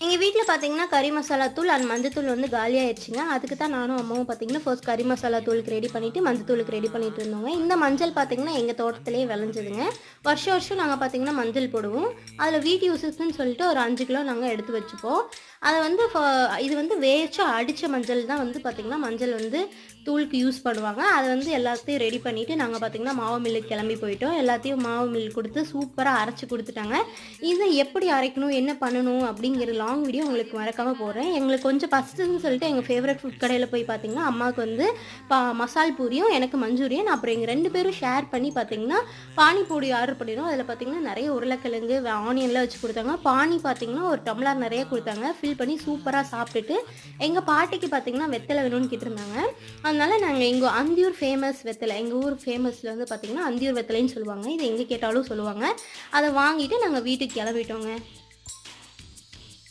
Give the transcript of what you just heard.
எங்கள் வீட்டில் பார்த்தீங்கன்னா கறி மசாலா தூள் அண்ட் மஞ்சத்தூள் வந்து காலியாகிடுச்சுங்க. அதுக்கு தான் நானும் அம்மாவும் பார்த்தீங்கன்னா ஃபர்ஸ்ட் கறி மசாலா தூளுக்கு ரெடி பண்ணிவிட்டு மஞ்சத்தூளுக்கு ரெடி பண்ணிட்டு இருந்தோங்க. இந்த மஞ்சள் பார்த்தீங்கன்னா எங்கள் தோட்டத்திலேயே விளைஞ்சதுங்க. வருஷம் வருஷம் நாங்கள் பார்த்தீங்கன்னா மஞ்சள் போடுவோம். அதில் வீட் யூசஸ்ன்னு சொல்லிட்டு ஒரு 5 கிலோ நாங்கள் எடுத்து வச்சுப்போம். அதை வந்து இது வந்து வேய்ச்சி அடித்த மஞ்சள் தான் வந்து பார்த்திங்கன்னா மஞ்சள் வந்து தூளுக்கு யூஸ் பண்ணுவாங்க. அதை வந்து எல்லாத்தையும் ரெடி பண்ணிவிட்டு நாங்கள் பார்த்திங்கன்னா மாவு மில்லுக்கு கிளம்பி போயிட்டோம். எல்லாத்தையும் மாவு மில் கொடுத்து சூப்பராக அரைச்சி கொடுத்துட்டாங்க. இதை எப்படி அரைக்கணும், என்ன பண்ணணும் அப்படிங்கிற லாங் வீடியோ உங்களுக்கு மறக்காமல் போடுறேன். எங்களுக்கு கொஞ்சம் பசிச்சுன்னு சொல்லிட்டு எங்கள் ஃபேவரட் ஃபுட் கடையில் போய் பார்த்திங்கன்னா அம்மாவுக்கு வந்து மசால் பூரியும் எனக்கு மஞ்சூரியன் அப்புறம் எங்கள் 2 பேரும் ஷேர் பண்ணி பார்த்திங்கன்னா பானிபூரி ஆர்டர் பண்ணிடுவோம். அதில் பார்த்திங்கன்னா நிறைய உருளைக்கிழங்கு ஆனியன்லாம் வச்சு கொடுத்தாங்க. பானி பார்த்திங்கன்னா ஒரு டம்ளர் நிறைய கொடுத்தாங்க. ஃபில் பண்ணி சூப்பராக சாப்பிட்டுட்டு எங்கள் பாட்டிக்கு பார்த்திங்கன்னா வெத்தலை வேணும்னு கேட்டிருந்தாங்க. அதனால் நாங்கள் எங்கள் அந்தியூர் ஃபேமஸ் வெத்தலை, எங்கள் ஊர் ஃபேமஸில் வந்து பார்த்திங்கன்னா அந்தியூர் வெத்தலைன்னு சொல்லுவாங்க. இது எங்கே கேட்டாலும் சொல்லுவாங்க. அதை வாங்கிட்டு நாங்கள் வீட்டுக்கு கிளம்பிட்டோங்க.